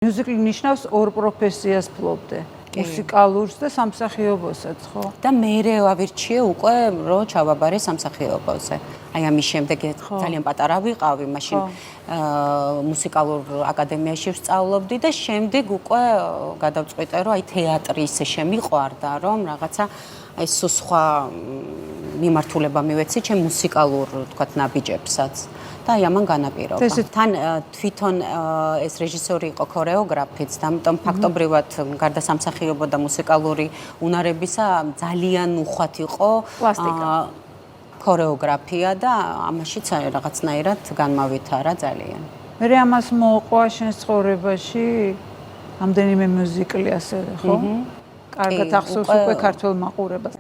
Musical ნიშნავს ორ პროფესიას ფლობდე. მუსიკალურს და სამსახიობოსაც, ხო? და მეერე ავირჩიე უკვე რომ ჩავაბარე სამსახიობოზე. აი ამის შემდეგ ძალიან პატარა ვიყავი, მაშინ მუსიკალურ აკადემიაში ვსწავლობდი და შემდეგ უკვე გადავწყვიტე რომ აი თეატრი ისე შემიყვარდა რომ რაღაცა აი სხვა მიმართულება მივეცი ჩემ მუსიკალურ თქვათ ნაბიჯებსაც. და აი ამან განაპირობა. თან თვითონ ეს რეჟისორი იყო ქორეოგრაფიც და ამიტომ ფაქტობრივად გარდა სამსახიობო და მუსიკალური უნარებისა ძალიან უხვად იყო ქორეოგრაფია და ამაშიც რაღაცნაირად განმავითარა ძალიან. მე ამას მოყვა შენ ცხოვრებაში ამდენიმე მიუზიკლი ასევე, ხო? კარგად ახსოვს უკვე ქართულ მაყურებას.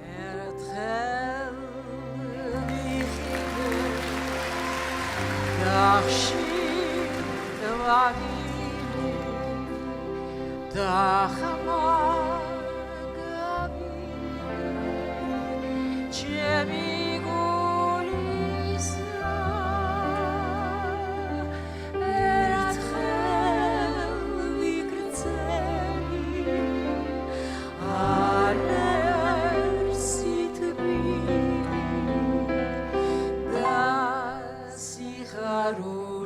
Χαρού